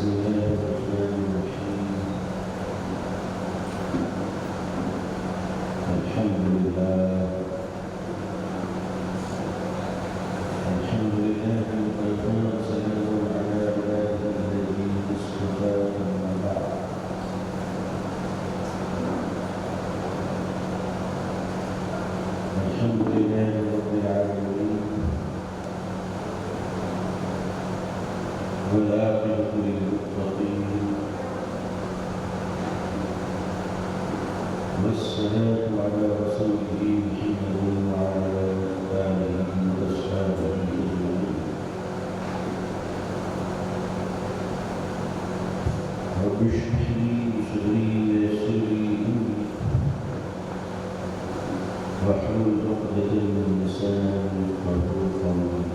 الله الرحمن الرحيم. الحمد لله وكفى وسلام على عباده الذين اصطفى أما بعد. الحمد لله رب العالمين والعاقبة للمتقين والصلاة على رسوله محمد وعلى آله وأصحابه أجمعين. رب اشرح لي صدري ويسر لي أمري واحلل عقدة من لساني يفقهوا قولي.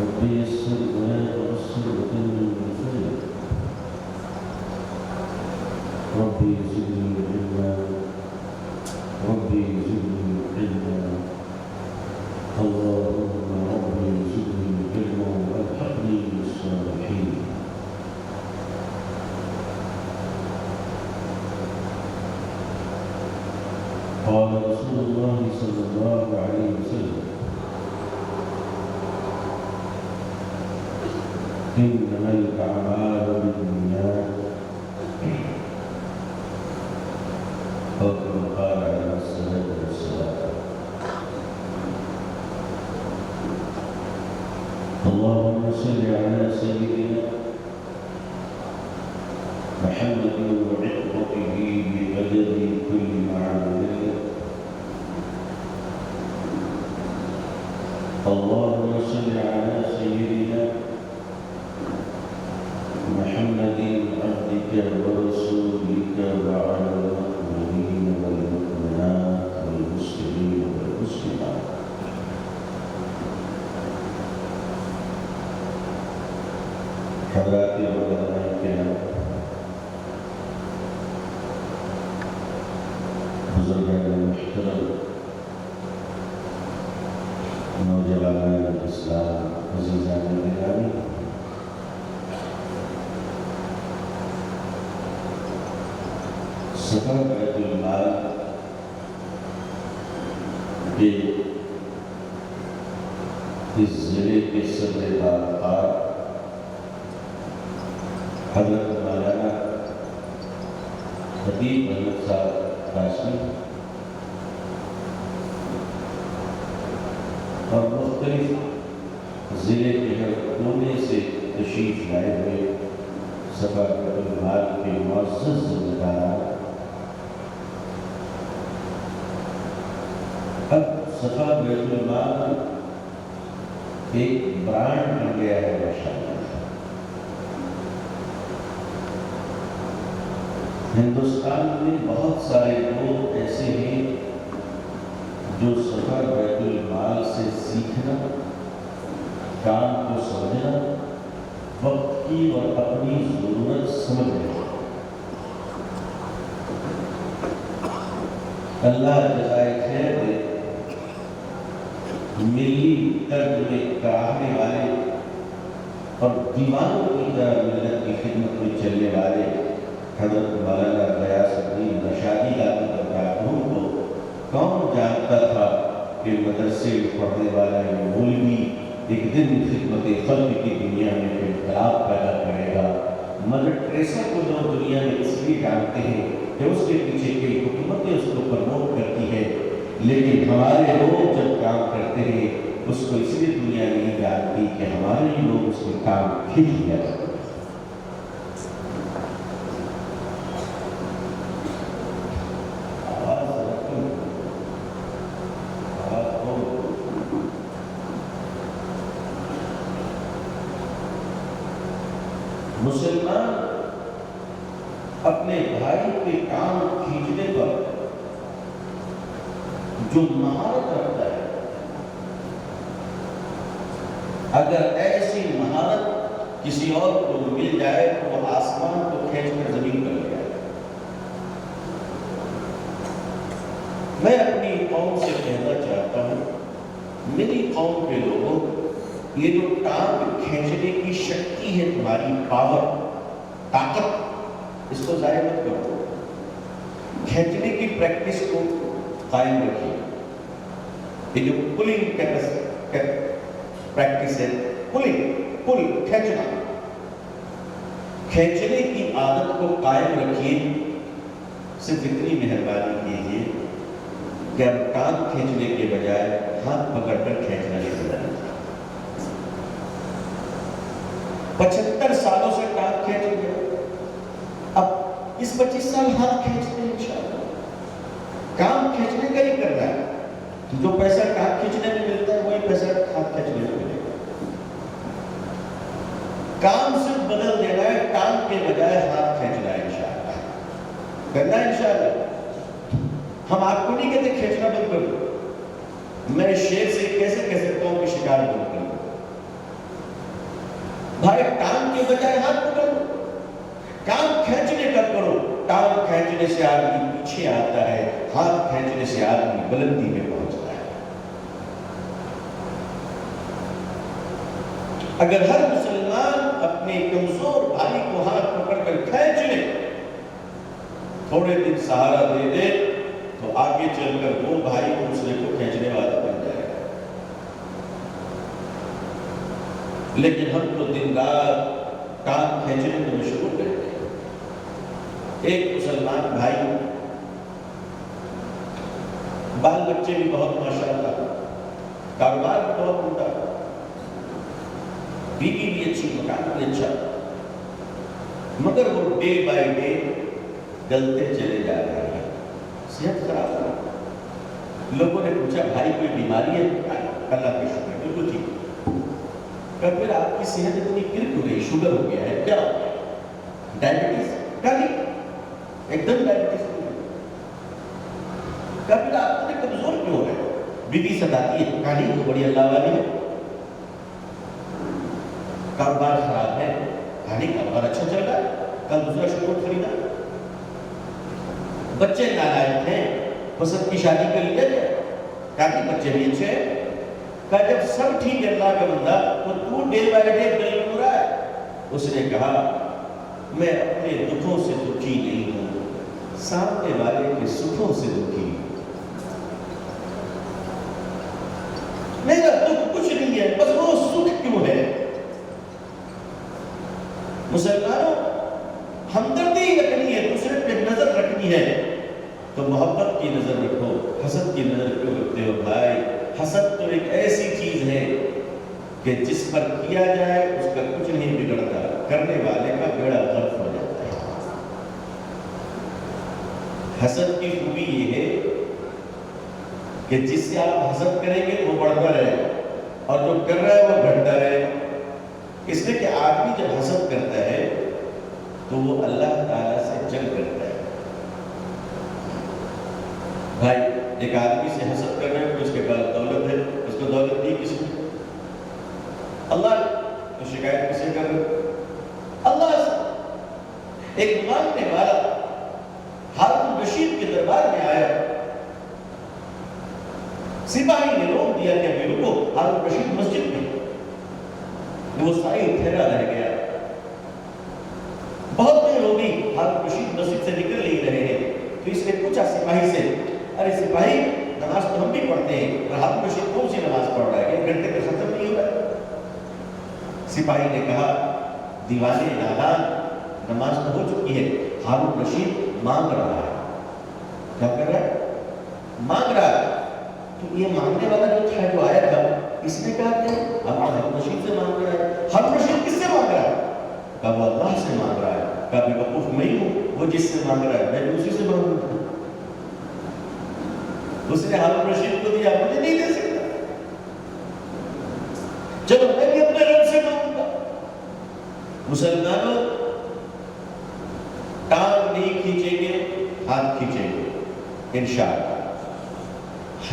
رب يسر ولا تعسر وتمم بالخير. ربي زدني علما ربي زدني علما اللهم ربي زدني علما والحقني بالصالحين. قال رسول الله صلى الله عليه وسلم: إنما الأعمال بالنيات أو كما قال عليه الصلاة والسلام. اللهم صل على سيدنا محمد وعتقته بقدر كل معبود. اللهم صل على سيدنا محمد عبدك ورسولك وعلى المؤمنين والمؤمنات والمسلمين والمسلمات. حضرات علماء کرام، بزرگان محترم، نوجوانان اسلام، عزیزان گرامی، سفر بیت المال کے اس ضلع کے صدر بارقار حضرت مولانا خطیب احمد صاحب قاسمی اور مختلف ضلع کے ہر کونے سے تشریف لائے ہوئے سفر بیت المال کے معزز ذمہ داران، اب صفا بیت المال ایک برانڈ بن گیا ہے ماشاءاللہ۔ ہندوستان میں بہت سارے لوگ ایسے ہیں جو صفا بیت المال سے سیکھنا، کام کو سمجھنا، وقت کی اور اپنی ضرورت سمجھنا۔ اللہ جزائے خیر دے، ملی درد میں کراہنے والے اور دیوانوں کی طرح ملت کی خدمت میں چلنے والے حضرت مولانا غیاث الدین رشادی کو کون جانتا تھا کہ مدرسے میں پڑھنے والا یہ مولوی ایک دن خدمت خلق کی دنیا میں انقلاب پیدا کرے گا۔ مدر ٹریسا کو جو دنیا میں اس لیے جانتے ہیں کہ اس کے پیچھے کی حکومتیں اس کو پروموٹ کرتی ہے، لیکن ہمارے لوگ جب کام کرتے ہیں اس کو اس لیے دنیا نہیں جانتی کہ ہمارے لوگ اس میں کام کھینچ لیا کرتے ہیں۔ مسلمان اپنے بھائی کے کام کھینچنے پر جو مہارت رکھتا ہے، اگر ایسی مہارت کسی اور کو مل جائے تو وہ آسمان کو کھینچ کر زمین پر لے جائے۔ میں اپنی قوم سے کہنا چاہتا ہوں، میری قوم کے لوگوں یہ جو ٹانگ کھینچنے کی شکتی ہے تمہاری، پاور، طاقت، اس کو ضائع مت کرو، کھینچنے کی پریکٹس کو قائم رکھیے۔ یہ جو پلنگ پریکٹس ہے، پل کھینچنا، کھینچنے کی عادت کو قائم رکھیے۔ صرف اتنی مہربانی کیجیے کہ اب ٹانگ کھینچنے کے بجائے ہاتھ پکڑ کر کھینچنا شروع کریں۔ 75 سالوں سے ٹانگ کھینچ گیا، اب اس 25 سال ہاتھ کھینچتے ہیں انشاءاللہ۔ کام کھینچنے کا ہی کرنا ہے، جو پیسہ ٹانگ کھینچنے میں ملتا ہے وہی پیسہ ہاتھ کھینچنے میں ملے گا۔ کام صرف بدل دینا ہے، ٹانگ کے بجائے ہاتھ کھینچنا ہے انشاءاللہ، کرنا ہے انشاءاللہ۔ ہم آپ کو نہیں کہتے کھینچنا بند کر دو، میں شیر سے کیسے کہہ سکتا ہوں کہ شکار بند کر دو؟ بھائی ٹانگ کے بجائے ہاتھ پکڑ دو، کام کھینچنے کا کرو۔ ٹانگ کھینچنے سے آدمی پیچھے آتا ہے، ہاتھ کھینچنے سے آدمی بلندی میں پہنچتا ہے۔ اگر ہر مسلمان اپنے کمزور بھائی کو ہاتھ پکڑ کر کھینچ لے، تھوڑے دن سہارا دے دے، تو آگے چل کر وہ بھائی دوسرے کو کھینچنے والا بن جائے گا۔ لیکن ہم تو دن رات ٹانگ کھینچنے میں مشغول رہتے ہیں۔ ایک مسلمان بھائی، بال بچے بھی بہت ماشاءاللہ، کاروبار بھی بہت عمدہ، بیوی بھی اچھی، مکان بھی اچھا، مگر وہ ڈے بائی ڈے گلتے چلے جا رہے ہیں، صحت خراب ہے۔ لوگوں نے پوچھا بھائی کوئی بیماری ہے؟ اللہ کا شکر بالکل ٹھیک۔ کہ پھر آپ کی صحت اتنی گر کیوں گئی؟ شوگر ہو گیا ہے؟ کیا ہو گیا؟ ڈائبٹیز؟ کیا نہیں، ایک دم ڈائبٹیز ہو گیا۔ کہ پھر آپ اتنے کمزور کیوں ہے؟ بیوی ستاتی ہے؟ کہانی تو بڑی اللہ والی ہے۔ کاروبار خراب ہے؟ کہانی کاروبار اچھا چل رہا ہے، کل دوسرا شوگر خریدا۔ بچے نالائق ہیں، پسند کی شادی کر لیا جائے، کہا بچے بھی اچھے ہیں۔ کہا جب سب ٹھیک ہے اللہ کا بندہ، تو ڈے بائی ڈے دل ہو رہا ہے۔ اس نے کہا میں اپنے دکھوں سے دکھی نہیں ہوں، سامنے والے کے سکھوں سے دکھی ہوں۔ میرا دکھ کچھ نہیں ہے، بس وہ سکھ کیوں ہے؟ مسلمانوں، ہمدردی رکھنی ہے، دوسرے پہ نظر رکھنی ہے تو محبت کی نظر رکھو، حسد کی نظر کیوں رکھتے ہو بھائی؟ حسد تو ایک ایسی چیز ہے کہ جس پر کیا جائے اس کا کچھ نہیں بگڑتا، کرنے والے کا بیڑا غرق ہو جاتا ہے۔ حسد کی خوبی یہ ہے کہ جس سے آپ حسد کریں گے وہ بڑھتا رہے اور جو کر رہا ہے وہ گھٹتا رہے۔ اس لیے کہ آدمی جب حسد کرتا ہے تو وہ اللہ تعالیٰ سے جنگ کرتا ہے۔ بھائی ایک آدمی سے حسد کر رہے ہیں کہ اس کے پاس دولت ہے، اس کو دولت دی کس نے؟ اللہ۔ تو شکایت کسے کر رہے؟ اللہ سے۔ ایک ماننے والا ہارون رشید کے دربار میں آیا، سپاہی نے روک دیا کہ ابھی رکو، ہارون رشید مسجد میں، وہ سائل ٹھہرا رہ گیا۔ بہت دیر ہو گئی، ہارون رشید مسجد سے نکل نہیں رہے ہیں، تو اس نے پوچھا سپاہی سے، ارے سپاہی نماز تو ہم بھی پڑھتے ہیں، اور ہارون رشید کون سی نماز پڑھ رہا ہے؟ ایک گھنٹے کا ختم نہیں ہو رہا؟ سپاہی نے کہا دیوانے نادان، نماز تو ہو چکی ہے، ہارون رشید مانگ رہا ہے۔ کیا کر رہا ہے؟ مانگ رہا ہے۔ تو یہ مانگنے والا جو تھا، جو آیا تھا، اس نے کہا کہ اب ہارون رشید سے مانگ رہا ہے۔ ہارون رشید کس سے مانگ رہا ہے؟ کہا وہ اللہ سے مانگ رہا ہے۔ کہا بے وقوف میں ہی ہوں، وہ جس سے مانگ رہا ہے میں بھی اسی سے مانگوں گا۔ اس نے ہارون رشید کو دیا، مجھے نہیں دے سکتا، چلو میں بھی اپنے رب سے مانگوں گا۔ مسلمانوں، ٹانگ نہیں کھینچیں گے، ہاتھ کھینچیں گے انشاءاللہ۔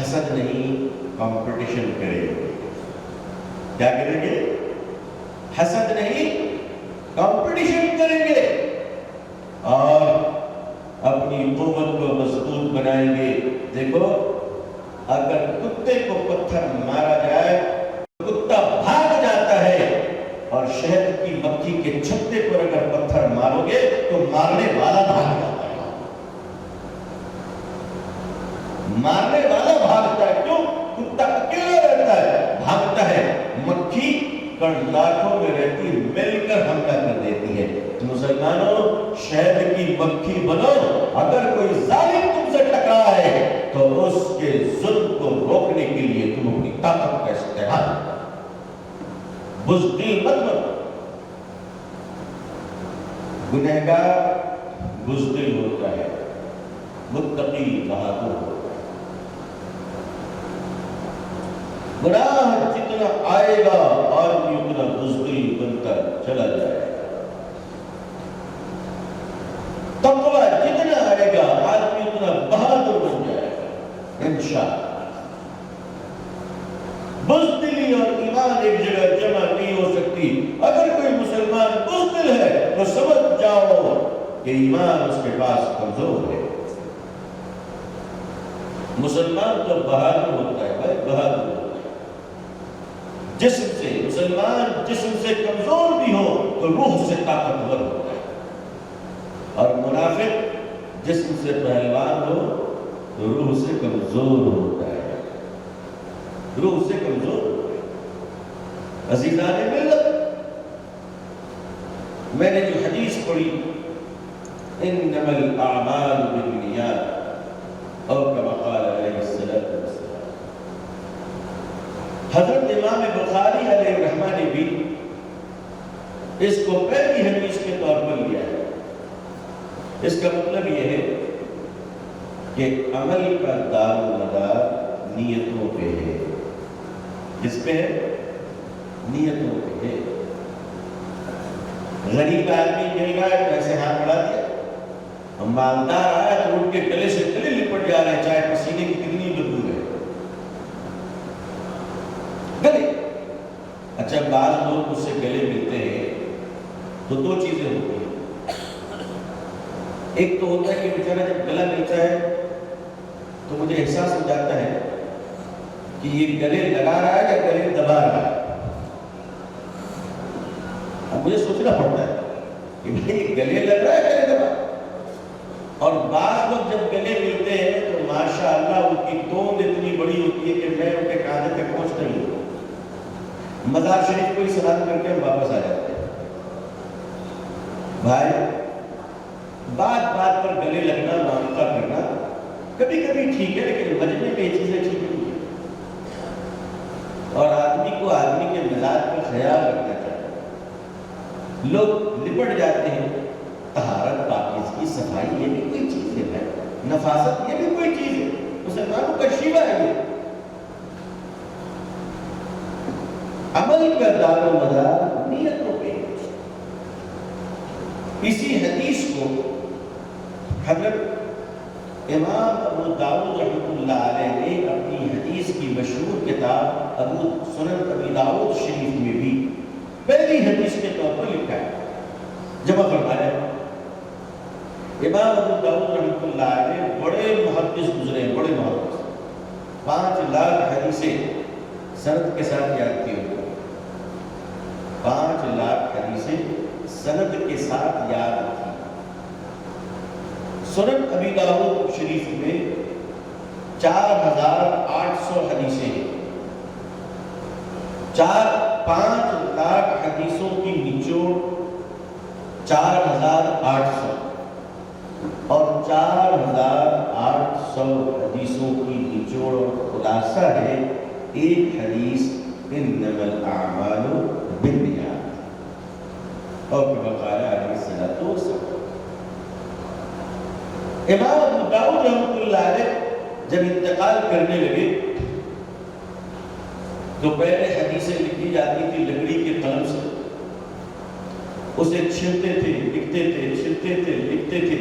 حسد نہیں، کمپٹیشن کریں گے۔ کیا کریں گے؟ حسد نہیں، کمپٹیشن کریں گے اور اپنی قوت کو مضبوط بنائیں گے۔ دیکھو اگر کتے کو پتھر مارا جائے تو کتا بھاگ جائے مارنے والا بھاگتا ہے، کیوں؟ کتا اکیلا رہتا ہے، بھاگتا ہے، مکھی لاکھوں میں رہتی مل کر حملہ کر دیتی ہے۔ مسلمانوں شہد کی مکھی بنو، اگر کوئی ظالم تم سے ٹکرائے تو اس کے ظلم کو روکنے کے لیے تم اپنی طاقت کا استعمال کرو، بزدل مت بنو۔ گنہگار بزدل ہوتا ہے، متقی بہادر ہوتا ہے۔ گناہ جتنا آئے گا آدمی اتنا بزدل بنتا چلا جائے گا، تقویٰ جتنا آئے گا آدمی اتنا بہادر بن جائے گا انشاءاللہ۔ بزدلی اور ایمان ایک جگہ جمع نہیں ہو سکتی۔ اگر کوئی مسلمان بزدل ہے تو سمجھ جاؤ کہ ایمان اس کے پاس کمزور ہے۔ مسلمان تو بہادر ہوتا ہے بھائی، بہادر ہوتا ہے جسم سے، مسلمان جسم سے کمزور بھی ہو تو روح سے طاقتور ہوتا ہے، اور منافق جسم سے پہلوان ہو تو روح سے کمزور ہوتا ہے، روح سے کمزور ہوتا ہے۔ عزیزان ملت، میں نے جو حدیث پڑھی انما الاعمال بالنیات اور کما قال علیہ الصلوۃ والسلام، حضرت امام بخاری علیہ الرحمہ نے بھی اس کو پہلی حدیث کے طور پر لیا ہے۔ اس کا مطلب یہ ہے کہ عمل کا دار و مدار نیتوں پہ ہے۔ جس پہ ہے؟ نیتوں پہ ہے۔ غریب آدمی مل رہا ہے تو ایسے ہاتھ بڑھا دیا، اور مالدار آیا تو اٹھ کے گلے سے گلے لپٹ جا رہے ہیں، چاہے پسینے کی کتنی بدبو ہے۔ گلے اچھا، بعض لوگ اس سے گلے ملتے ہیں تو دو چیزیں ہوتی ہیں۔ ایک تو ہوتا ہے کہ بیچارہ جب گلا ملتا ہے تو مجھے احساس ہو جاتا ہے کہ یہ گلے لگا رہا ہے یا گلے دبا رہا ہے۔ اب مجھے سوچنا پڑتا ہے کہ یہ گلے لگ رہا ہے گلے دبا۔ اور بعض لوگ جب گلے ملتے ہیں تو ماشاءاللہ ان کی توند اتنی بڑی ہوتی ہے کہ میں ان کے کاندھے تک پہنچ نہیں ہوں۔ مزار شریف کو ہی سلام کر کے ہم واپس آ جاتے ہیں۔ بھائی، بات بات پر گلے لگنا، معاملہ کرنا کبھی کبھی ٹھیک ہے، لیکن مجمع میں یہ چیزیں ٹھیک نہیں ہے، اور آدمی کو آدمی کے مزاج کا خیال رکھنا چاہیے۔ لوگ لپٹ جاتے ہیں۔ طہارت، پاکیزگی، صفائی یہ بھی کوئی چیز ہے، نفاست یہ بھی کوئی چیز ہے، مسلمانوں کا شیوہ ہے یہ۔ عمل کا دار و مدار نیتوں پہ۔ اسی حدیث کو حضرت امام ابو داؤد رحمۃ اللہ علیہ نے اپنی حدیث کی مشہور کتاب ابو سنن ابی داؤد شریف میں بھی پہلی حدیث کے طور پر لکھا ہے، جمع فرمایا۔ امام ابو داؤد رحمۃ اللہ علیہ بڑے محدث گزرے ہیں، بڑے محدث، 5 لاکھ حدیثیں سند کے ساتھ یاد کی ہوئی، 5 لاکھ حدیثیں سند کے ساتھ یاد کی۔ سنن ابی داؤد شریف میں 4800 حدیثیں ہیں۔ 5 لاکھ حدیثوں کی نچوڑ 4800، اور 4800 حدیثوں کی نچوڑ اور خلاصہ ہے ایک حدیث انما الاعمال بالنیات، اور کما قال علیہ الصلوۃ والسلام۔ امام ابو داؤد رحمۃ اللہ علیہ جب انتقال کرنے لگے تو پہلے حدیثیں لکھی جاتی تھی لکڑی کے قلم سے، اسے چھلتے تھے، لکھتے تھے، چھلتے تھے، لکھتے تھے،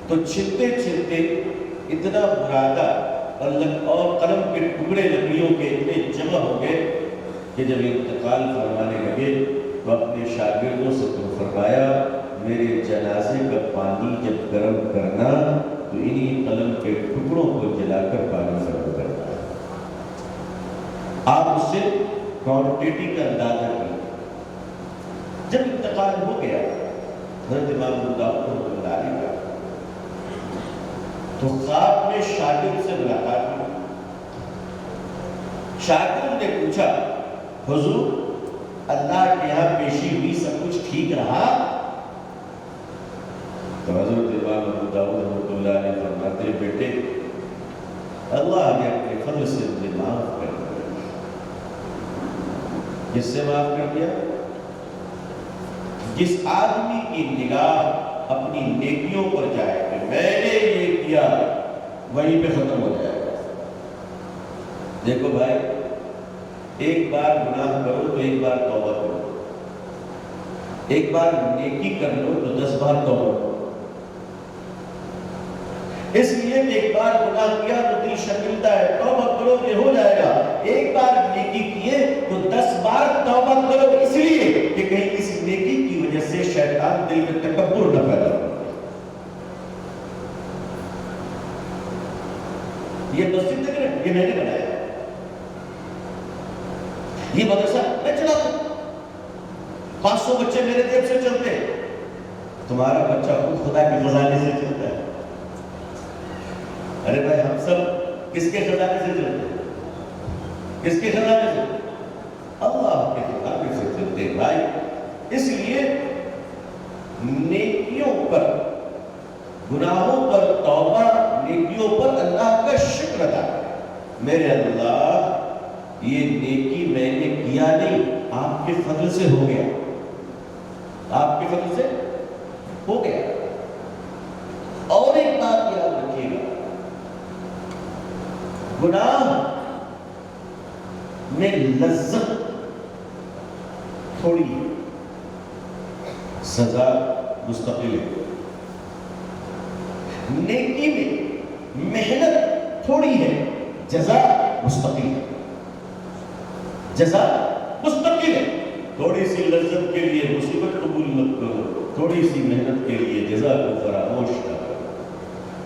تو چھلتے چھلتے اتنا برادہ اور قلم کے ٹکڑے لکڑیوں کے اتنے جمع ہو گئے کہ جب انتقال فرمانے لگے تو اپنے شاگردوں سے تو فرمایا میرے جنازے کا پانی جب گرم کرنا تو انہی قلم کے ٹکڑوں کو جلا کر پانی گرم کرنا۔ آپ اس سے کوانٹٹی کا اندازہ کریں۔ جب انتقال ہو گیا حضرت امام ابو داؤد رحمۃ اللہ علیہ کا، تو خواب میں شاگرد سے ملاقات ہوئی. شاگرد نے پوچھا حضور اللہ کے یہاں پیشی ہوئی سب کچھ ٹھیک رہا؟ تو حضرت امام ابو داؤد رحمۃ اللہ علیہ فرماتے بیٹے اللہ نے اپنے فضل سے مجھے معاف کر دیا. کس سے معاف کر دیا؟ جس آدمی کی نگاہ اپنی نیکیوں پر جائے کہ میں نے یہ کیا وہیں پہ ختم ہو جائے گا. دیکھو بھائی ایک بار گناہ کرو تو ایک بار توبہ کرو, ایک بار نیکی کر لو تو 10 بار توبہ کرو. اس لیے ایک بار گناہ کیا تو دل شرمندہ ہے, توبہ کرو کہ ہو جائے گا. ایک بار نیکی کیے تو 10 بار توبہ کرو, اس لیے کہ کہیں اس نیکی کی وجہ سے شیطان دل میں تکبر نہ پیدا ہو. یہ مسجد دیکھ رہے ہیں, یہ میں نے بنایا, یہ مدرسہ میں چلاتا ہوں, 500 بچے میرے جیب سے چلتے ہیں. تمہارا بچہ خود خدا کے خزانے سے چلتا ہے. ارے بھائی ہم سب کس کے خزانے سے چلتے ہیں؟ کس کے خزانے سے؟ اللہ کے خزانے سے چلتے ہیں بھائی. اس لیے نیکیوں پر, گناہوں پر توبہ, نیکیوں پر اللہ کا شکر ادا کریں. میرے اللہ یہ نیکی میں نے کیا نہیں, آپ کے فضل سے ہو گیا, آپ کے فضل سے ہو گیا. اور ایک بات یاد رکھیے گا, گناہ میں لذت تھوڑی ہے, سزا مستقل ہے. نیکی میں محنت تھوڑی ہے, جزا مستقل ہے. جزا مستقل ہے. تھوڑی سی لذت کے لیے مصیبت قبول مت کرو, تھوڑی سی محنت کے لیے جزا کو فراموش کرو.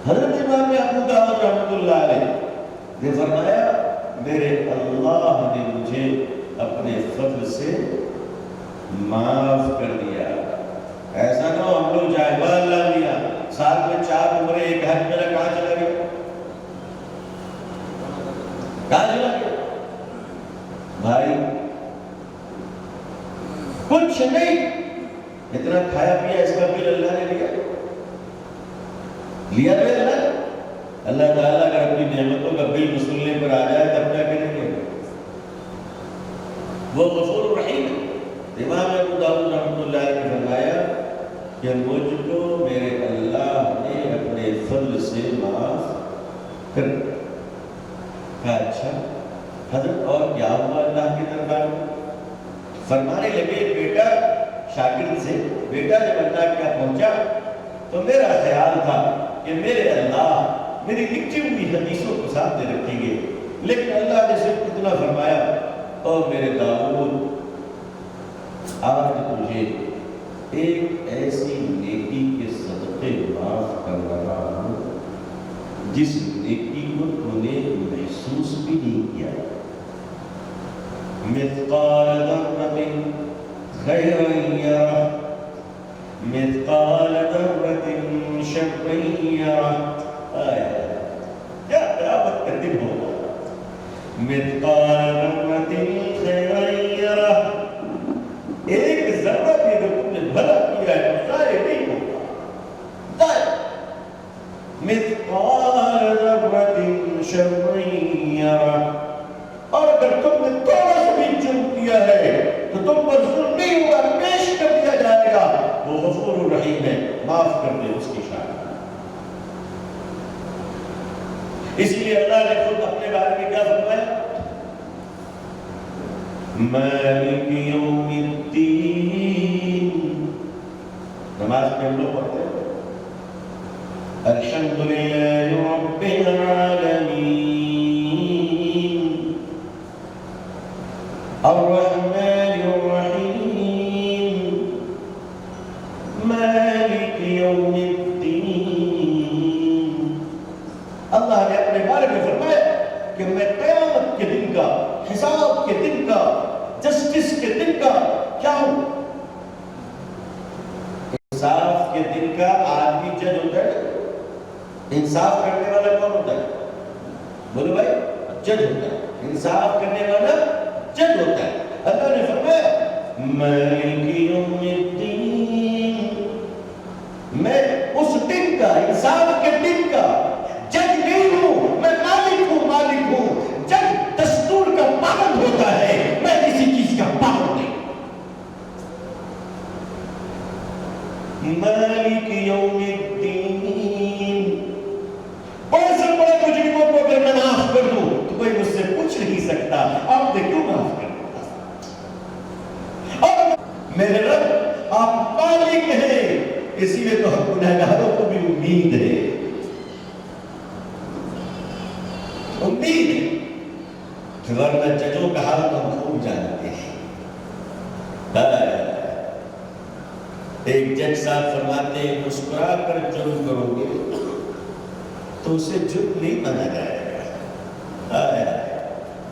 حضرت امام ابو داؤد رحمۃ اللہ علیہ نے فرمایا میرے اللہ نے مجھے اپنے فضل سے معاف کر دیا. ایسا نہ ہو ہم لوگ جائبال لا لیا, سال میں 4 عمریں, ایک حج میرا کہاں چلا گیا, کہاں چلا گیا بھائی؟ کچھ نہیں, اتنا کھایا پیا اس کا بل اللہ نے لیا, لیا تو اللہ. اللہ تعالیٰ اگر اپنی نعمتوں کا بل وصولنے پر آ جائے تب کیا کریں گے؟ وہ غفور الرحیم ہے. امام ابو داؤد رحمۃ اللہ علیہ نے فرمایا کہ مجھ کو میرے اللہ نے اپنے فضل سے معاف کر دیا. کہا اچھا حضرت اور کیا ہوا اللہ کی دربار میں؟ فرمانے لگے بیٹا, شاگرد سے, بیٹا جب اللہ کیا پہنچا تو میرا خیال تھا کہ میرے اللہ میری لکھی ہوئی حدیثوں کو سامنے رکھیں گے, لیکن اللہ نے صرف اتنا فرمایا اور میرے داؤد آج تجھے ایک ایسی نیکی کے صدقے معاف کر رہا ہوں جس نیکی کو تو نے محسوس بھی نہیں کیا. مثقال ذرة خيرا يره مثقال ذرة شرا يره. کیا قیامت کا دن ہوگا. مثقال ذرة خيرا يره, ایک ذرہ بھی اگر تم نے بھلا کیا ہے تو ضائع نہیں ہوگا, ضائع. مثقال ذرة شرا يره, اور اگر تم نے تھوڑا سا بھی جرم کیا ہے تو تم پر ظلم نہیں ہوگا, پیش کر دیا جائے گا. وہ غفور الرحیم ہے, معاف کر دے اس کی شان. اس لیے اللہ نے خود اپنے بارے میں کیا فرمایا؟ مالک یوم الدین. نماز میں ہم لوگ پڑھتے ہیں الحمدللہ رب العالمین الرحمن الرحیم مالک یوم الدین. اللہ نے اپنے بارے میں فرمایا کہ میں قیامت کے دن کا, حساب کے دن کا, جسٹس کے دن کا کیا ہوں. انصاف کے دن کا آدمی جج ہوتا ہے, انصاف کرنے بولو بھائی جج ہوتا ہے، انصاف کرنے والا جج ہوتا ہے۔ اللہ نے فرمایا مالک یوم الدین، میں اس دن کا، انصاف کے دن کا جج نہیں ہوں، میں مالک ہوں، مالک ہوں۔ جج دستور کا پابند ہوتا ہے، میں کسی چیز کا پابند نہیں۔ مالک یوم الدین، بڑے سے بڑے مجرموں کو اگر میں معاف کر دوں تو کوئی مجھ سے پوچھ نہیں سکتا آپ نے کیوں معاف کر دیا، اور میرے رب آپ مالک ہیں، اسی لیے تو ہم گنہگاروں کو بھی امید ہے، امید ہے، ورنہ ججوں کا حال تو ہم خوب جانتے ہیں۔ ایک جج صاحب فرماتے ہیں مسکرا کر جرم کرو گے تو اسے جرم نہیں مانا جائے گا۔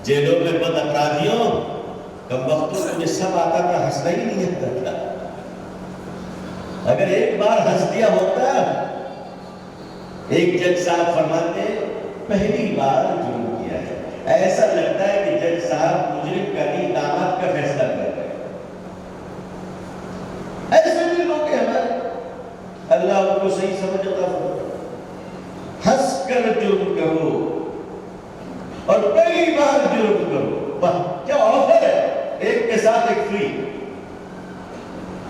جیلوں میں بد اپرادھیوں کم وقتوں مجھے سب آتا تھا، ہنسنا ہی نہیں آتا تھا۔ اگر ایک بار ہنس دیا ہوتا، ایک جج صاحب فرماتے پہلی بار جرم کیا ہے، ایسا لگتا ہے کہ جج صاحب مجرم کا نہیں داماد کا فیصلہ کر رہے ہیں۔ ایسے بھی لوگ ہیں ہمارے، اللہ ان کو صحیح سمجھ عطا فرمائے۔ ہنس کر جرم کرو اور پہلی بار جرم کرو، کیا آفر ہے، ایک کے ساتھ ایک فری۔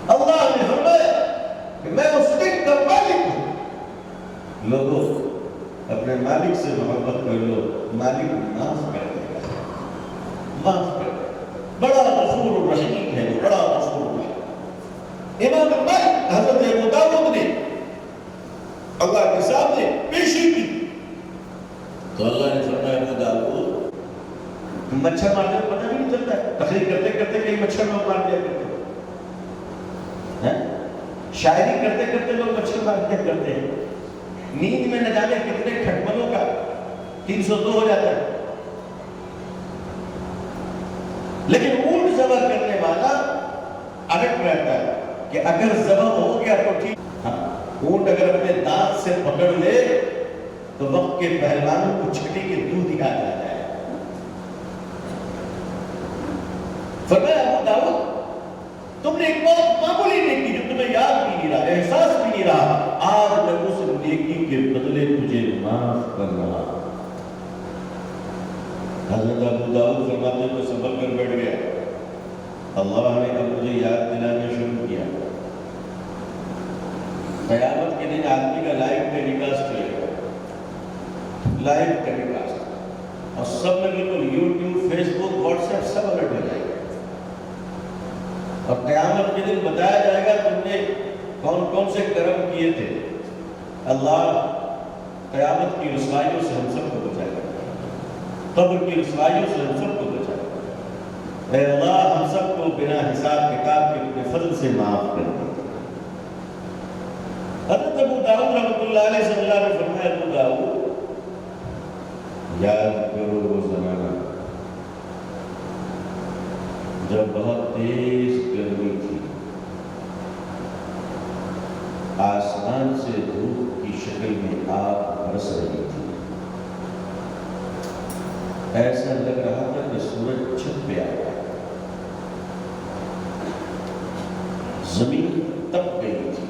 اللہ نے فرمایا کہ میں اس دن کا مالک ہوں۔ لوگوں اپنے مالک سے محبت کر لو، مالک معاف کر دے گا، معاف کر دے گا۔ بڑا غفور الرحیم ہے، بڑا غفور الرحیم۔ امام مالک حضرت ابو داؤد نے اللہ کے سامنے پیشی کی تو اللہ نے فرمایا ابو داؤد مچھر مارتے پتہ نہیں چلتا ہے، تقریر کرتے کرتے کئی مچھر لوگ مار دیا کرتے ہیں، شاعری کرتے کرتے لوگ مچھر مار دیا کرتے ہیں، نیند میں نہ جانے کتنے کھٹملوں کا 302 ہو جاتا ہے۔ لیکن اونٹ ذبح کرنے والا الگ رہتا ہے کہ اگر ذبح ہو گیا تو ٹھیک، اونٹ اگر اپنے دانت سے پکڑ لے تو وقت کے پہلوانوں کو چھٹی کے دودھ ہی آ جاتا ہے۔ فرمایا ابو داؤد تم نے ایک بہت معمولی نیکی جو تمہیں یاد بھی نہیں رہا، احساس بھی نہیں رہا، آج میں اس نیکی کے بدلے تجھے معاف کر رہا۔ حضرت ابو داؤد فرماتے ہوئے سنبھل کر بیٹھ گیا۔ اللہ نے اب مجھے یاد دلانا شروع کیا، قیامت کے دن آدمی کا لائیو ٹیلی کاسٹ لے گا، لائیو ٹیلی کاسٹ، اور سب میں بالکل یوٹیوب، فیس بک، واٹس ایپ سب الرٹ ہو جائے گا، اور قیامت کے دن بتایا جائے گا تم نے کون کون سے کرم کیے تھے۔ اللہ قیامت کی رسوائیوں سے ہم سب کو بچائے گا، قبر کی رسوائیوں سے ہم سب کو بچائے گا۔ اے اللہ ہم سب کو بنا حساب کتاب کے اپنے فضل سے معاف کر دے۔ حضرت ابو داؤد رحمۃ اللہ علیہ سے اللہ نے فرمایا ابو داؤد یاد کرو وہ زمانہ جب بہت تیز گرمی تھی، آسمان سے دھوپ کی شکل میں آگ برس رہی تھی، ایسا لگ رہا تھا کہ سورج چھپ پہ آیا، زمین تپ گئی تھی،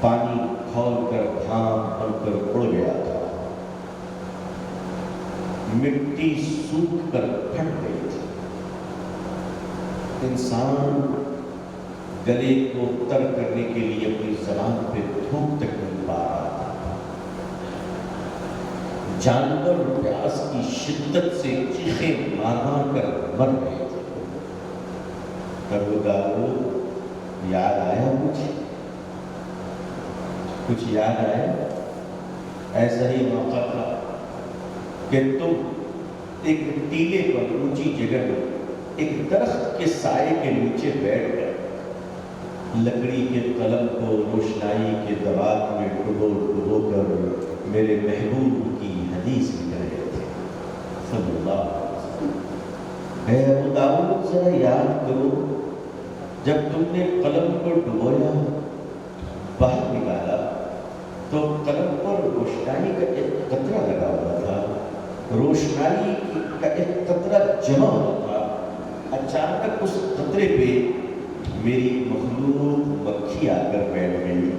پانی کھول کر گھام بن کر اڑ گیا تھا، مٹی سوکھ کر پھٹ گئی تھی، انسان گلے کو تر کرنے کے لیے اپنی زبان پہ تھوک تک نہیں پا رہا تھا، جانور پیاس کی شدت سے چیخیں مار مار کر مر گئے تھے۔ ابو داؤد یاد آیا مجھے، کچھ یاد آیا؟ ایسا ہی موقع تھا کہ تم ایک ٹیلے پر اونچی جگہ میں ایک درخت کے سائے کے نیچے بیٹھ کر لکڑی کے قلم کو روشنائی کے دباغ میں ڈبو کر میرے محبوب کی حدیث لکھ رہے تھے صلی اللہ علیہ وسلم۔ اے ابو داؤد ذرا یاد کرو، جب تم نے قلم کو ڈبویا، باہر نکالا تو قلم پر روشنائی کا ایک قطرہ لگا ہوا تھا، روشنائی کا ایک قطرہ جمع ہوتا تھا، اچانک اس قطرے پہ میری مخلوق مکھی آ کر بیٹھ گئی۔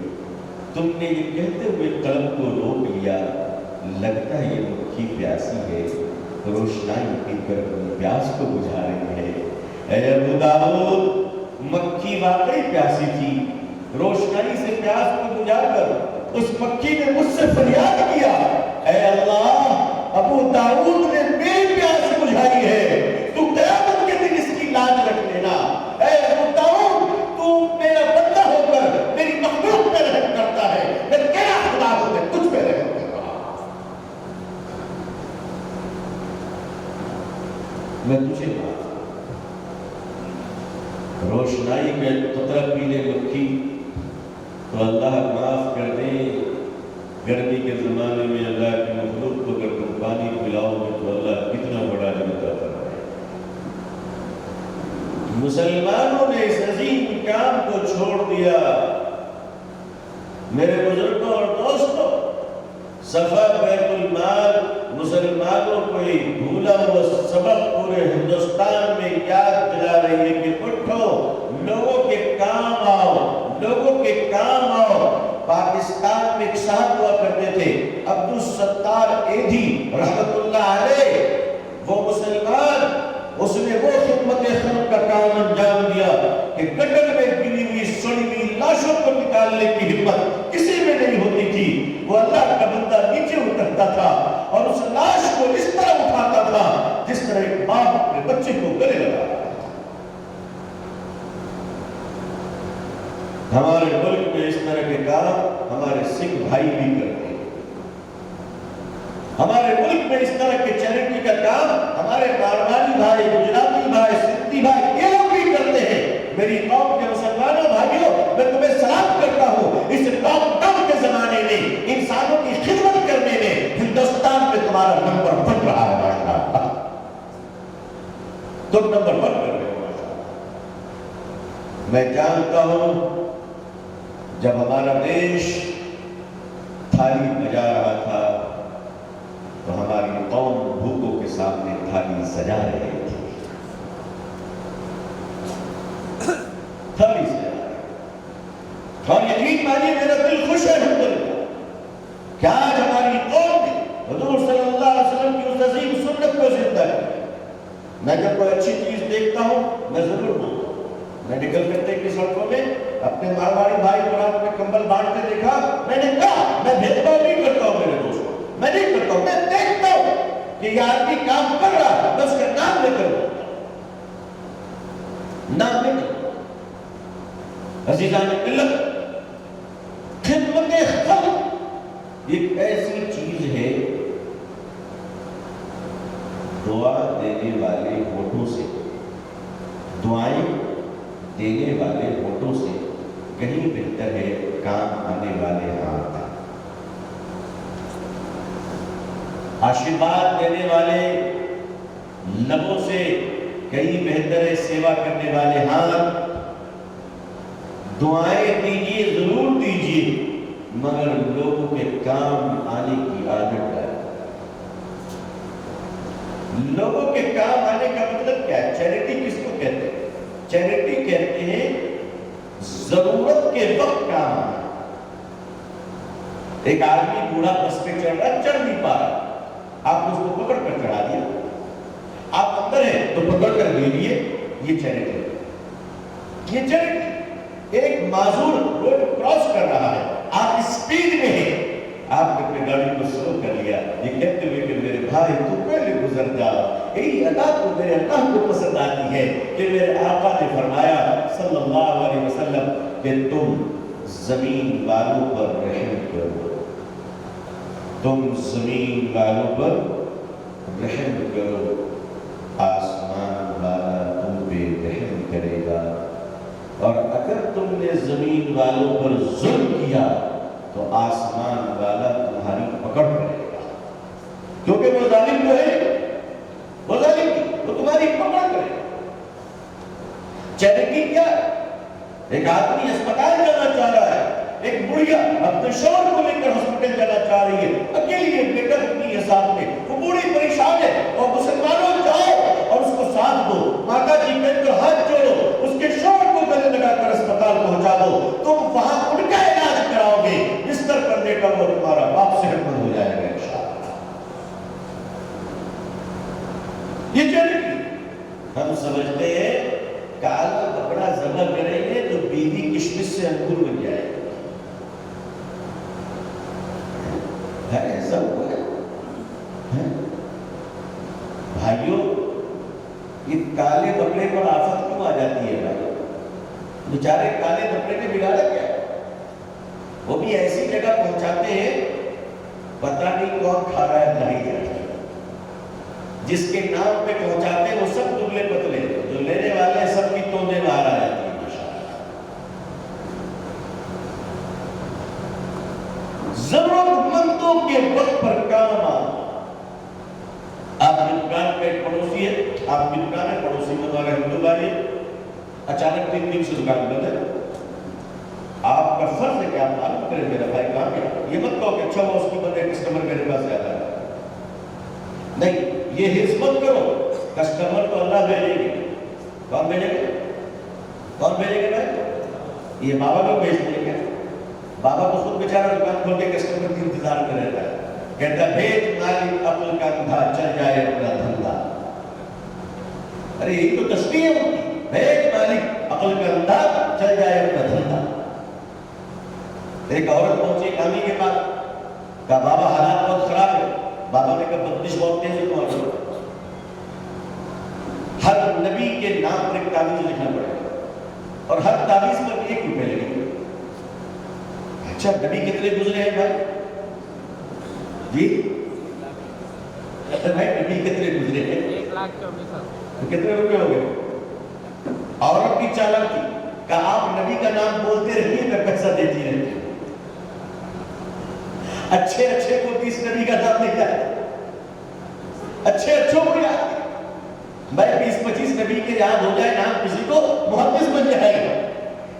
تم نے یہ کہتے ہوئے قلم کو روک لیا، لگتا ہے یہ مکھی پیاسی ہے، روشنائی پی کر اپنی پیاس کو بجھا رہی ہے۔ اے ابو داؤد، مکھی واقعی پیاسی تھی، روشنائی سے پیاس کو بجھا کر اس مکھی نے مجھ سے فریاد کیا، اے اللہ، ابو داؤد نے میری پیاس بجھائی ہے، تو قیامت کے دن اس کی لاج رکھ لینا۔ اے ابو داؤد، تو میرا بندہ ہو کر میری مخلوق پہ رحم کرتا ہے، میں تیرا خدا ہوں، میں تجھ پہ رحم کر رہا ہوں۔ میں تجھے روشنائی میں قطرہ پینے مکھی تو اللہ معاف کر دے، گرمی کے زمانے میں اللہ کی مخلوق کو اگر تم پانی پلاؤ گے تو اللہ کتنا بڑا جنتا کرتا ہے۔ مسلمانوں نے اس عظیم کام کو چھوڑ دیا۔ میرے بزرگوں اور دوستوں، صفا بیت المال مسلمانوں کو ایک بھولا ہوا سبق پورے ہندوستان میں یاد دلا رہی ہے کہ اٹھو، لوگوں کے کام آؤ، لوگوں کے کام آؤ۔ پاکستان میں ایک صاحب ہوا کرتے تھے، عبدالستار ایدھی رحمت اللہ علیہ، وہ مسلمان، اس نے وہ خدمت خلق کا کام انجام دیا کہ گٹر میں گری ہوئی سڑی ہوئی لاشوں کو نکالنے کی ہمت کسی میں نہیں ہوتی تھی۔ وہ اللہ کا بندہ نیچے اترتا تھا اور اس لاش کو اس طرح اٹھاتا تھا جس طرح ایک باپ اپنے بچے کو گلے لگاتا تھا۔ ہمارے ملک میں اس طرح کے کام ہمارے سکھ بھائی بھی کرتے ہیں۔ ہمارے ملک میں اس طرح کے چیریٹی کا کام ہمارے مارواڑی بھائی، گجراتی بھائی، سندھی بھائی، یہ لوگ بھی کرتے ہیں۔ میری قوم کے مسلمانوں بھائیوں، میں تمہیں سلام کرتا ہوں، اس لاک ڈاؤن کے زمانے میں انسانوں کی خدمت کرنے میں ہندوستان میں تمہارا نمبر 1 رہا ہے ماشاءاللہ۔ تم نمبر 1 کر رہے ہو ماشاءاللہ۔ میں جانتا ہوں جب ہمارا دیش تھالی بجا رہا تھا تو ہماری قوم بھوکوں کے سامنے تھالی سجا رہی تھی، تھالی سجا رہی تھی۔ اور یقین مانیے میرا دل خوش ہے الحمدللہ کہ آج ہماری قوم نے حضور صلی اللہ علیہ وسلم کی اس عظیم سنت کو زندہ ہے۔ میں جب کوئی اچھی چیز دیکھتا ہوں میں ضرور مانتا ہوں۔ میں نکل کرتے کی سڑکوں میں اپنے مارواڑی بھائی کو رات میں کمبل بانٹتے دیکھا، میں نے کہا میں بھید بھاؤ نہیں کرتا ہوں میرے دوستوں، میں نہیں کرتا ہوں، میں دیکھتا ہوں کہ یہ آدمی کام کر رہا، میں اس کا نام لے کر نام لے کر عزیزان ملت، خدمت خلق ایک ایسی چیز ہے، دعا دینے والے ہونٹوں سے، دعائیں دینے والے ہونٹوں سے کہیں بہتر ہے کام آنے والے ہاتھ۔ آشیرواد دینے والے لبوں سے کہیں بہتر ہے سیوا کرنے والے ہاتھ۔ دعائیں دیجیے، ضرور دیجیے، مگر لوگوں کے کام آنے کی عادت ہے۔ لوگوں کے کام آنے کا مطلب کیا ہے؟ چیریٹی کس کو کہتے ہیں؟ چیریٹی کہتے ہیں ضرورت کے وقت کام آنا۔ ایک آدمی بوڑھا بس پہ چڑھ رہا، چڑھ نہیں پا رہا، آپ نے اس کو پکڑ کر چڑھا دیا، آپ اندر ہیں تو پکڑ کر لے لیے، یہ چیریٹی ہے۔ یہ چیریٹی ایک معذور روڈ کراس کر رہا ہے، آپ اسپیڈ میں ہیں، آپ نے اپنی گاڑی کو سلو کر لیا، یہ کہتے ہوئے کہ میرے بھائی تو پہلے گزر جا۔ یہی ادا تو میرے اللہ کو پسند آتی ہے کہ میرے آقا نے فرمایا صلی اللہ علیہ وسلم کہ تم زمین والوں پر رحم کرو، تم زمین والوں پر رحم کرو، آسمان والا تم پہ رحم کرے گا، اور اگر تم نے زمین والوں پر ظلم کیا تو آسمان والا تمہاری پکڑ کرے گا، کیونکہ وہ ظالم جو ہے، وہ ظالم وہ تمہاری پکڑ کرے گا۔ چیریٹی کیا ہے؟ ایک آدمی اسپتال جانا چاہ رہا ہے، ایک بڑھیا اپنے شوہر کو لے کر ہاسپٹل جانا چاہ رہی ہے، اکیلی ایک بیٹا اپنی ہے ساتھ میں، وہ بوڑھی پریشان شان ہے. اور مسلمانوں جاؤ اور اس کو ساتھ دو, ماتا جی کہہ کر ہاتھ جوڑو, اس کے شوہر کو گلے لگا کر اسپتال پہنچا دو, تم وہاں ان کا علاج کراؤ گے, بستر پر لے کر وہ تمہارا باپ صحت مند ہو جائے گا انشاءاللہ. یہ چیریٹی. ہم سمجھتے ہیں کالا کپڑا ذبح کریں گے تو بیوی کشمش سے انگور بن جائے گا. ایسا ہوا ہے بھائیوں؟ یہ کالے بکرے پر آفت کیوں آ جاتی ہے بھائی؟ بیچارے کالے بکرے نے بگاڑا کیا؟ وہ بھی ایسی جگہ پہنچاتے ہیں پتہ نہیں کون کھا رہا ہے نہیں جا رہا. جس کے نام پہ پہنچاتے ہیں وہ سب دبلے پتلے, جو لینے والے سب کی توندے باہر آ جاتی ہیں ماشاءاللہ. ضرورت مندوں کے وقت پر کام آ. آپ کی دکان پہ ایک پڑوسی ہے, آپ کی دکان ہے, پڑوسی میں تمہارا ہندو بھائی ہے, اچانک 3 دن سے دکان بند ہے. آپ کا فرض ہے کہ آپ معلوم کریں میرا بھائی کہاں گیا. یہ مت کہو کہ اچھا وہ اس کو بندے کسٹمر میرے پاس زیادہ ہے. نہیں, یہ حسمت کرو, کسٹمر تو اللہ بھیجے گی. کون بھیجے گا؟ کون بھیجے گا بھائی؟ یہ بابا کو بھیج دیں گے. بابا تو خود بیچارہ دکان کھول کے کسٹمر کی انتظار کر رہتا ہے, کہتا ہے بھیج مالک عقل کا اندھا چل جائے اپنا دھندا. ارے یہی تو تسبیح ہے ان کی, بھیج مالک عقل کا اندھا چل جائے اپنا دھندا. ایک عورت پہنچی کامی کے پاس, کہا بابا حالات بہت خراب ہے. بابا نے کہا بندش بہت تیز ہے تمہاری, ہر نبی کے نام پر ایک تعویذ لکھنا پڑے گا اور ہر تعویذ پر 1 روپے لگے گا. اچھا نبی کتنے گزرے ہیں بھائی؟ جی بھائی نبی کتنے گزرے ہیں؟ 1,24,000. کتنے روپے ہو گئے؟ عورت کی چالک تھی, کہا آپ نبی کا نام بولتے رہیے, میں پیسہ دیتی رہتی ہوں. اچھے اچھے کو 30 نبی کا نام نہیں جاتا, اچھے اچھوں کو یاد. بھائی 20-25 نبی کے یاد ہو جائے نام کسی کو, محدث بن جائے گا.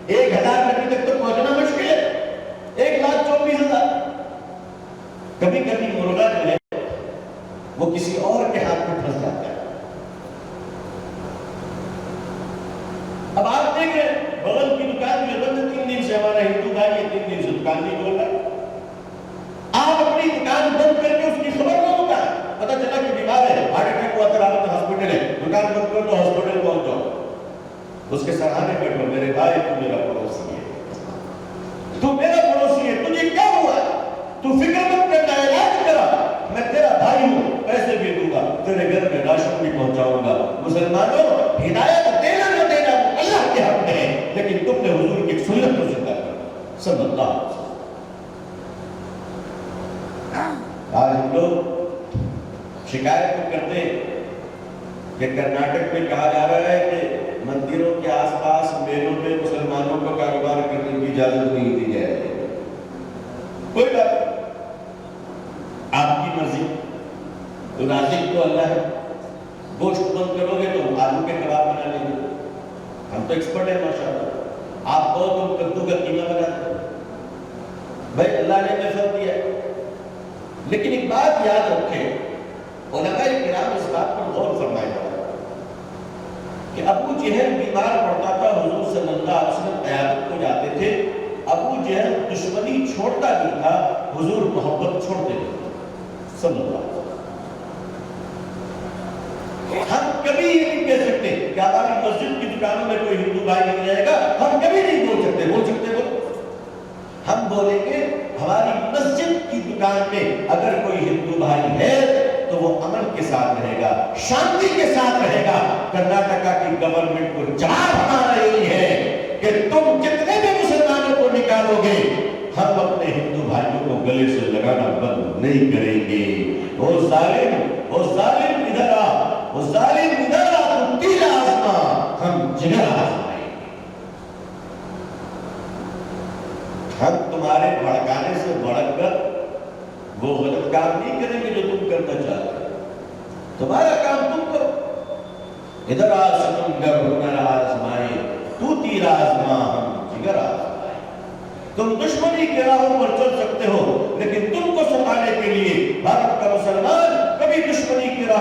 1,000 نبی تک تو پہنچنا مشکل ہے. 1,24,000. کبھی کبھی مرغا جو ہے وہ کسی اور کے ہاتھ میں پھنس جاتا ہے. اب آپ دیکھ رہے ہیں بغل کی دکان جو بند 3 دن سے, ہمارا ہندو بھائی یہ 3 دن سے دکان نہیں کھول رہا. آپ اپنی دکان بند کر کے اس کی خبر نہ ہوتا ہے, پتہ چلا کہ بیمار ہے, ہارٹ اٹیک ہوا, ترابط ہاسپٹل ہے, دکان بند کر تو ہاسپٹل پہنچ جاؤ. اس کے سراہنے بیٹھو, میرے بھائی تو میرا پڑوسی ہے, تو میرا پڑوسی ہے, تجھے کیا ہوا؟ تو فکر مت کرنا, علاج کرا, میں تیرا بھائی ہوں, پیسے بھی دوں گا, تیرے گھر میں راشن بھی پہنچاؤں گا. مسلمانوں, ہدایت دینا نہ دینا اللہ کے حق میں ہے, لیکن تم نے حضور کی سنت کو زندہ کرنا صلی اللہ علیہ وسلم. آج ہم لوگ شکایت تو کرتے ہیں کہ کرناٹک میں کہا جا رہا ہے کہ مندروں کے آس پاس میلوں میں مسلمانوں کو کاروبار کرنے کی اجازت نہیں دی جائے. کوئی بات نہیں, آپ کی مرضی, تو رازق تو اللہ ہے. گوشت بند کرو گے تو آلو کے کباب بنا لیں گے, ہم تو ایکسپرٹ ہیں ماشاءاللہ. آپ کہو تو کدو کا قیمہ بنا دیں. بھائی اللہ نے نفرت دیا, لیکن ایک بات یاد رکھیں, علماء کرام اس بات پر غور فرمائے کہ ابو جہل بیمار پڑتا تھا, حضور صلی اللہ علیہ وسلم عیادت کو جاتے تھے. ابو جہل دشمنی چھوڑتا نہیں تھا, حضور محبت چھوڑتے تھے صلی اللہ علیہ وسلم. ہم کبھی یہ نہیں کہہ سکتے کہ ہماری مسجد کی دکانوں میں کوئی ہندو بھائی نہیں جائے گا, ہم کبھی نہیں بول سکتے. بول سکتے وہ ہم بولیں گے ہماری مسجد کی دکان میں اگر کوئی ہندو بھائی ہے تو وہ امن کے ساتھ رہے گا, شانتی کے ساتھ رہے گا. کرناٹکا کی گورنمنٹ کو جواب ہمارا یہی ہے کہ تم جتنے بھی مسلمانوں کو نکالو گے, ہم اپنے ہندو بھائیوں کو گلے سے لگانا بند نہیں کریں گے. وہ ظالم ادھر آ, وہ ظالم ادھر آ, تم تیر آزما, ہم جگر آزمائیں گے. ہم تمہارے بھڑکانے سے بھڑک کر وہ غلط کام نہیں کریں گے جو تم کرنا چاہتے ہو. تمہارا کام تم کرو. ادھر آ ستمگر ہنر آزمائے, تو تیر آزما, ہم جگر آزمائے. تم دشمنی کے راہوں پر چل سکتے ہو, لیکن تم کو ستانے کے لیے بھارت کا مسلمان کبھی دشمنی کی راہ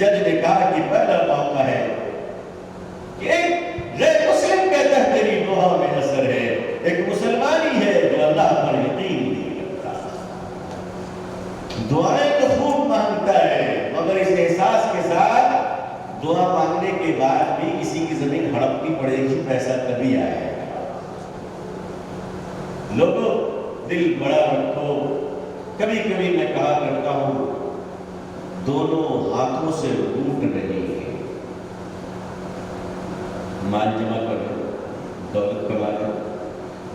جج نے کہا کہ پہلا موقع ہے کہ ایک غیر مسلم کہتا ہے تیری دعا میں اثر ہے، ایک مسلمانی ہے جو اللہ پر یقین نہیں کرتا، دعائیں تو خوب مانگتا ہے مگر اس احساس کے ساتھ دعا مانگنے کے بعد بھی کسی کی زمین ہڑپنی پڑے گی، پیسہ کبھی آئے گا۔ لوگوں دل بڑا رکھو، کبھی کبھی میں کہا کرتا ہوں دونوں ہاتھوں سے لوٹ رہی ہے، مال جمع کرو، دولت کما لو،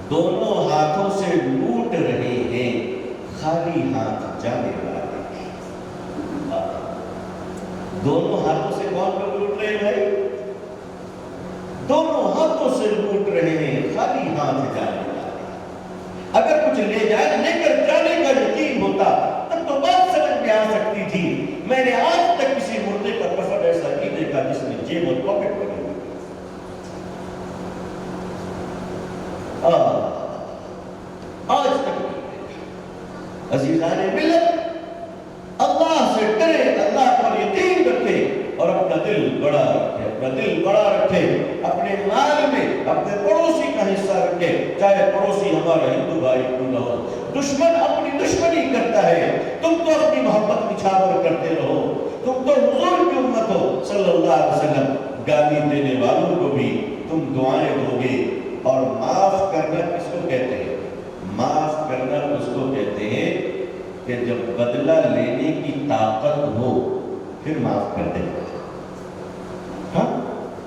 دونوں ہاتھوں سے لوٹ رہے ہیں، خالی ہاتھ جانے والے۔ دونوں ہاتھوں سے کون لوگ لوٹ رہے ہیں بھائی؟ دونوں ہاتھوں سے لوٹ رہے ہیں، خالی ہاتھ جانے والے۔ اگر کچھ لے کر جانے کا یقین ہوتا تب تو بات سمجھ میں آ سکتی تھی۔ میں نے آج تک کسی مردے کا کفن ایسا نہیں دیکھا جس نے جیب اور پاکٹ بنی ہوئی۔ آج تک عزیزان ملت اللہ سے ڈرے، اللہ پر یقین رکھے اور اپنا دل بڑا رکھے، اپنے مال میں اپنے پڑوسی کا حصہ رکھے، چاہے پڑوسی ہمارا ہندو بھائی کیوں نہ ہو۔ دشمن اپنی دشمنی کرتا ہے، تم تو اپنی محبت نچھاور کرتے رہو، تم تو حضور کی امت ہو صلی اللہ علیہ وسلم۔ گالی دینے والوں کو بھی تم دعائیں دو گے، اور معاف کرنا کس کو کہتے ہیں؟ معاف کرنا اس کو کہتے ہیں کہ جب بدلہ لینے کی طاقت ہو پھر معاف کر دیں۔ ہاں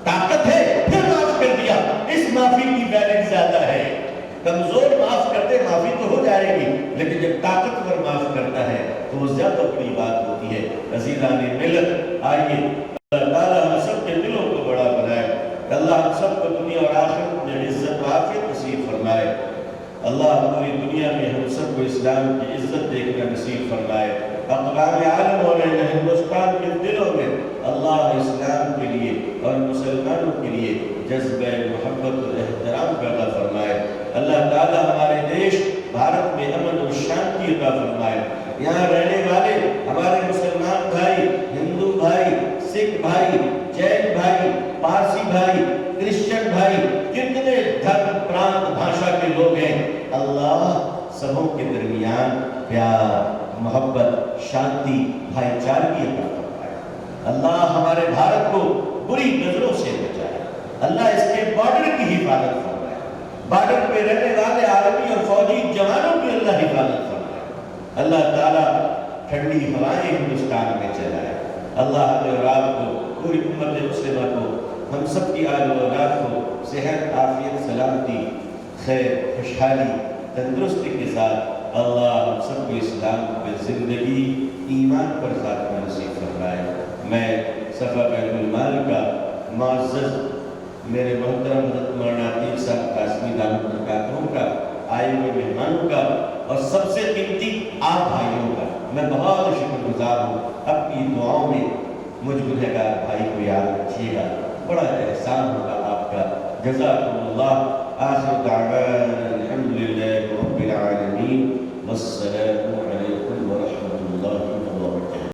طاقت ہے پھر معاف کر دیا، اس معافی کی ویلیڈ زیادہ ہے۔ کمزور معاف کرتے معافی تو ہو جائے گی، لیکن جب طاقتور معاف کرتا ہے تو وہ زیادہ بڑی بات ہوتی ہے۔ عزیزان ملت، آئیے اللہ تعالیٰ ہم سب کے دلوں کو بڑا بنائے، اللہ ہم سب کو دنیا اور آخرت میں عزت و عافیت نصیب فرمائے، اللہ پوری دنیا میں ہم سب کو اسلام کی عزت دیکھنا نصیب فرمائے، اقوام عالم اور ہندوستان کے دلوں میں اللہ اسلام کے لیے اور مسلمانوں کے لیے جذبہ محبت و احترام پیدا فرمائے۔ اللہ تعالیٰ ہمارے دیش بھارت میں امن و شانتی عطا فرمائے، یہاں رہنے والے ہمارے مسلمان بھائی، ہندو بھائی، سکھ بھائی، جین بھائی، پارسی بھائی، کرسچن بھائی، کتنے دھرم پرانت بھاشا کے لوگ ہیں، اللہ سبوں کے درمیان پیار، محبت، شانتی، بھائی چارگی عطا فرمائے۔ اللہ ہمارے بھارت کو بری نظروں سے بچائے، اللہ اس کے بارڈر کی حفاظت فرمائے، بارڈر پہ رہنے والے عالمی اور فوجی جوانوں کی اللہ حفاظت فرمائے۔ اللہ تعالیٰ ٹھنڈی ہوائیں ہندوستان میں چلائے، اللہ ہمیں اور آپ کو، پوری امت مسلمہ کو، ہم سب کی آل و اولاد کو صحت، عافیت، سلامتی، خیر، خوشحالی، تندرستی کے ساتھ اللہ ہم سب کو اسلام پہ زندگی ایمان پر خاتمہ نصیب فرمائے۔ میں صفا بیت المال کا معزز میرے محترم حضرت مولانا عتیق صاحب قاسمی دامت برکاتہم کا، آئے ہوئے مہمانوں کا اور سب سے قیمتی آپ بھائیوں کا میں بہت شکر گزار ہوں۔ اپنی دعاؤں میں مجھ گنہگار بھائی کو یاد رکھیے گا، بڑا احسان ہوگا آپ کا۔ جزاکم اللہ۔ آخر دعوانا الحمدللہ رب العالمین، والسلام علیکم ورحمۃ اللہ۔